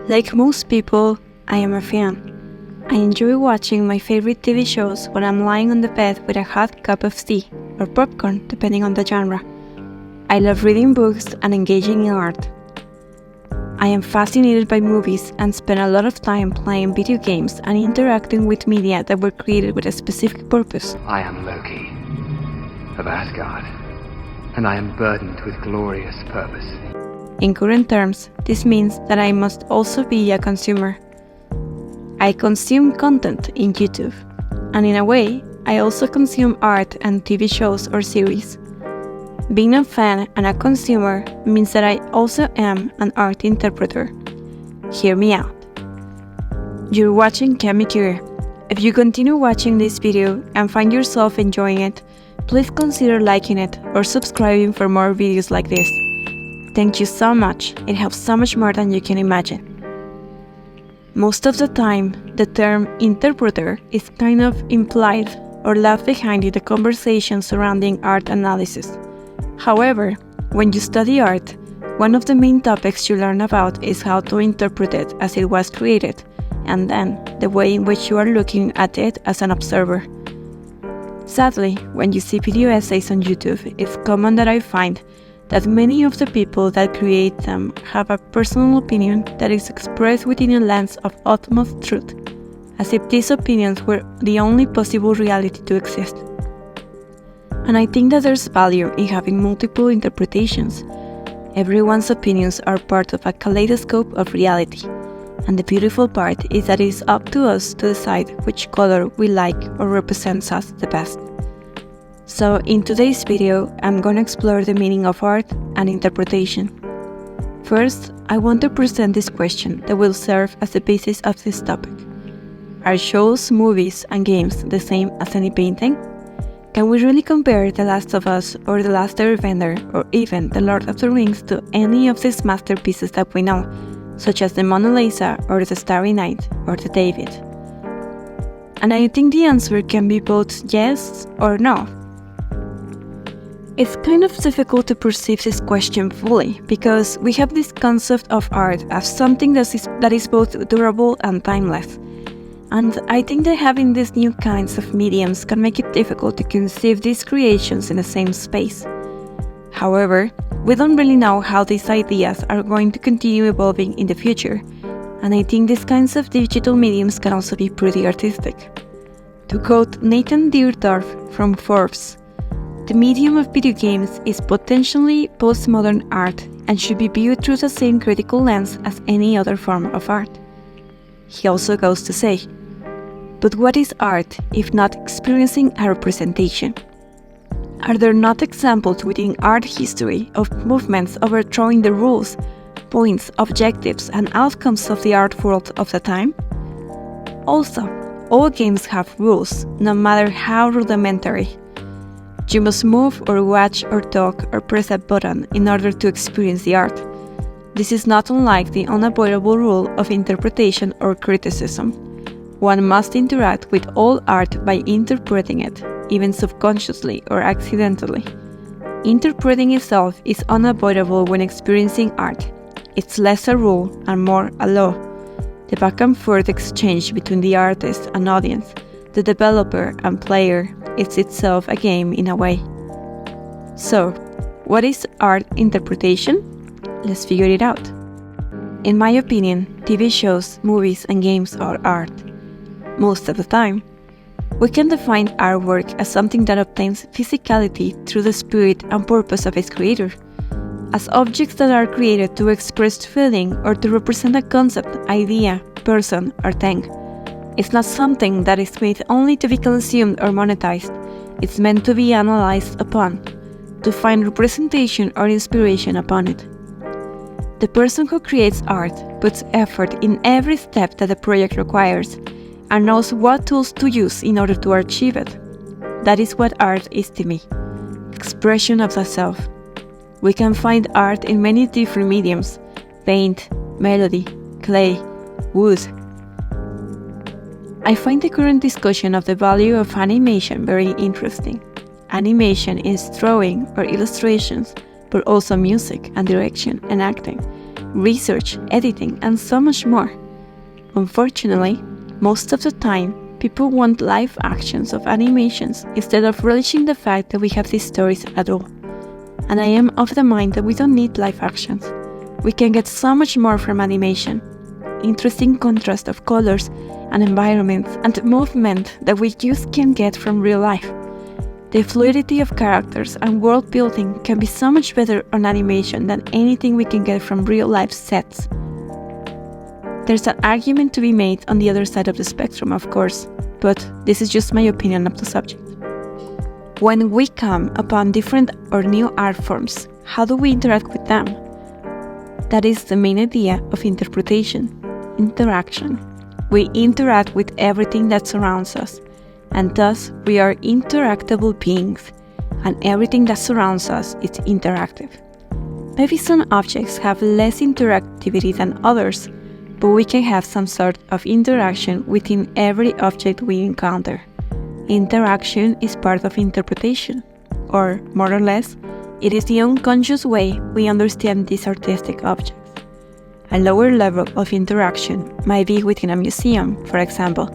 Like most people, I am a fan. I enjoy watching my favorite TV shows when I'm lying on the bed with a hot cup of tea or popcorn, depending on the genre. I love reading books and engaging in art. I am fascinated by movies and spend a lot of time playing video games and interacting with media that were created with a specific purpose. I am Loki, of Asgard, and I am burdened with glorious purpose. In current terms, this means that I must also be a consumer. I consume content in YouTube, and in a way, I also consume art and TV shows or series. Being a fan and a consumer means that I also am an art interpreter. Hear me out. You're watching Chemicure. If you continue watching this video and find yourself enjoying it, please consider liking it or subscribing for more videos like this. Thank you so much, it helps so much more than you can imagine. Most of the time, the term interpreter is kind of implied or left behind in the conversation surrounding art analysis. However, when you study art, one of the main topics you learn about is how to interpret it as it was created, and then the way in which you are looking at it as an observer. Sadly, when you see video essays on YouTube, it's common that I find that many of the people that create them have a personal opinion that is expressed within a lens of utmost truth, as if these opinions were the only possible reality to exist. And I think that there's value in having multiple interpretations. Everyone's opinions are part of a kaleidoscope of reality, and the beautiful part is that it is up to us to decide which color we like or represents us the best. So in today's video, I'm going to explore the meaning of art and interpretation. First, I want to present this question that will serve as the basis of this topic. Are shows, movies, and games the same as any painting? Can we really compare The Last of Us or The Last Airbender or even The Lord of the Rings to any of these masterpieces that we know, such as the Mona Lisa or the Starry Night or the David? And I think the answer can be both yes or no. It's kind of difficult to perceive this question fully because we have this concept of art as something that is both durable and timeless. And I think that having these new kinds of mediums can make it difficult to conceive these creations in the same space. However, we don't really know how these ideas are going to continue evolving in the future, and I think these kinds of digital mediums can also be pretty artistic. To quote Nathan Deardorff from Forbes, "The medium of video games is potentially postmodern art and should be viewed through the same critical lens as any other form of art." He also goes to say, "But what is art if not experiencing a representation? Are there not examples within art history of movements overthrowing the rules, points, objectives, and outcomes of the art world of the time? Also, all games have rules, no matter how rudimentary. You must move or watch or talk or press a button in order to experience the art. This is not unlike the unavoidable rule of interpretation or criticism. One must interact with all art by interpreting it, even subconsciously or accidentally. Interpreting itself is unavoidable when experiencing art. It's less a rule and more a law. The back and forth exchange between the artist and audience, the developer and player, is itself a game in a way." So, what is art interpretation? Let's figure it out. In my opinion, TV shows, movies, and games are art. Most of the time, we can define artwork as something that obtains physicality through the spirit and purpose of its creator, as objects that are created to express feeling or to represent a concept, idea, person, or thing. It's not something that is made only to be consumed or monetized. It's meant to be analyzed upon, to find representation or inspiration upon it. The person who creates art puts effort in every step that the project requires and knows what tools to use in order to achieve it. That is what art is to me: expression of the self. We can find art in many different mediums: paint, melody, clay, wood. I find the current discussion of the value of animation very interesting. Animation is drawing or illustrations, but also music and direction and acting. research, editing, and so much more. Unfortunately, most of the time, people want live actions of animations instead of relishing the fact that we have these stories at all. And I am of the mind that we don't need live actions. We can get so much more from animation. Interesting contrast of colors and environments and movement that we just can't get from real life. The fluidity of characters and world building can be so much better on animation than anything we can get from real life sets. There's an argument to be made on the other side of the spectrum, of course, but this is just my opinion of the subject. When we come upon different or new art forms, how do we interact with them? That is the main idea of interpretation, interaction. We interact with everything that surrounds us, and thus we are interactable beings, and everything that surrounds us is interactive. Maybe some objects have less interactivity than others, but we can have some sort of interaction within every object we encounter. Interaction is part of interpretation, or more or less, it is the unconscious way we understand these artistic objects. A lower level of interaction might be within a museum, for example.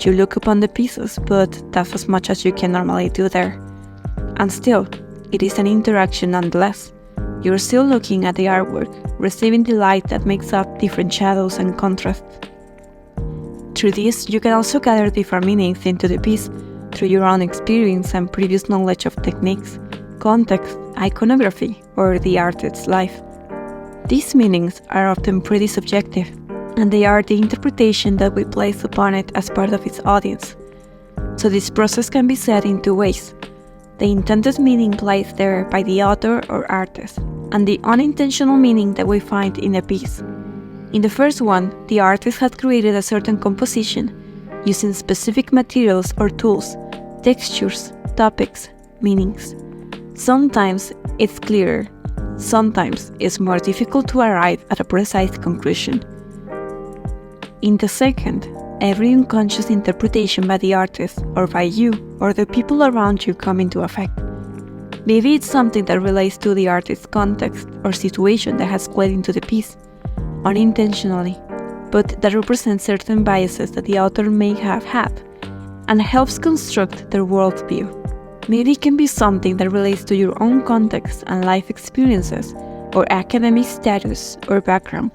You look upon the pieces, but that's as much as you can normally do there. And still, it is an interaction nonetheless. You're still looking at the artwork, receiving the light that makes up different shadows and contrasts. Through this, you can also gather different meanings into the piece through your own experience and previous knowledge of techniques, context, iconography, or the artist's life. These meanings are often pretty subjective, and they are the interpretation that we place upon it as part of its audience. So this process can be said in two ways: the intended meaning placed there by the author or artist, and the unintentional meaning that we find in a piece. In the first one, the artist had created a certain composition, using specific materials or tools, textures, topics, meanings. Sometimes it's clearer, sometimes it's more difficult to arrive at a precise conclusion. In the second, every unconscious interpretation by the artist, or by you, or the people around you come into effect. Maybe it's something that relates to the artist's context or situation that has played into the piece, unintentionally, but that represents certain biases that the author may have had, and helps construct their worldview. Maybe it can be something that relates to your own context and life experiences, or academic status or background.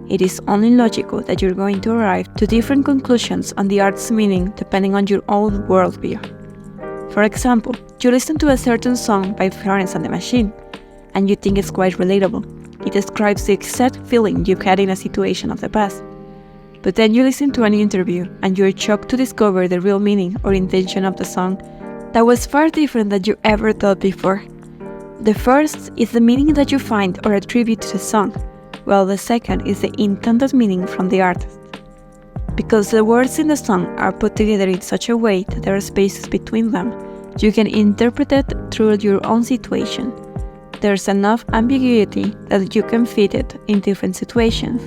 It is only logical that you're going to arrive to different conclusions on the art's meaning depending on your own worldview. For example, you listen to a certain song by Florence and the Machine, and you think it's quite relatable. It describes the exact feeling you've had in a situation of the past. But then you listen to an interview, and you're shocked to discover the real meaning or intention of the song that was far different than you ever thought before. The first is the meaning that you find or attribute to the song, while the second is the intended meaning from the artist. Because the words in the song are put together in such a way that there are spaces between them, you can interpret it through your own situation. There's enough ambiguity that you can fit it in different situations,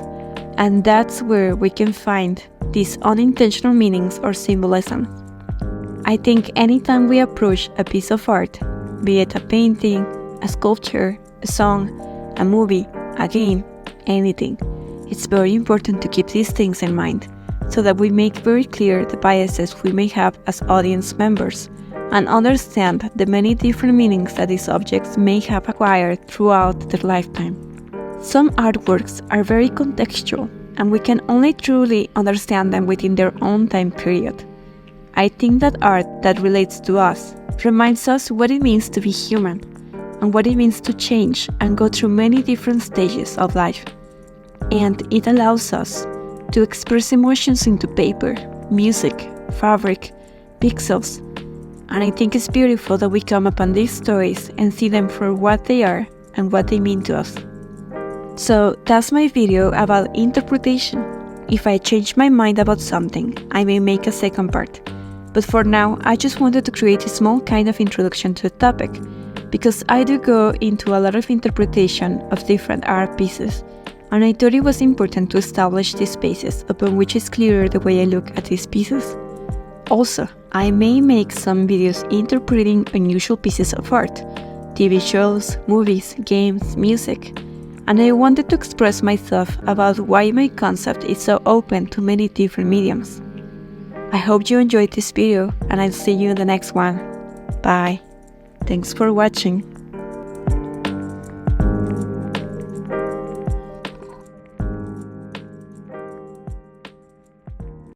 and that's where we can find these unintentional meanings or symbolisms. I think anytime we approach a piece of art, be it a painting, a sculpture, a song, a movie, a game, anything, it's very important to keep these things in mind so that we make very clear the biases we may have as audience members and understand the many different meanings that these objects may have acquired throughout their lifetime. Some artworks are very contextual, and we can only truly understand them within their own time period. I think that art that relates to us reminds us what it means to be human and what it means to change and go through many different stages of life. And it allows us to express emotions into paper, music, fabric, pixels. And I think it's beautiful that we come upon these stories and see them for what they are and what they mean to us. So that's my video about interpretation. If I change my mind about something, I may make a second part. But for now, I just wanted to create a small kind of introduction to the topic, because I do go into a lot of interpretation of different art pieces, and I thought it was important to establish these spaces upon which is clearer the way I look at these pieces. Also, I may make some videos interpreting unusual pieces of art, TV shows, movies, games, music, and I wanted to express myself about why my concept is so open to many different mediums. I hope you enjoyed this video, and I'll see you in the next one. Bye. Thanks for watching.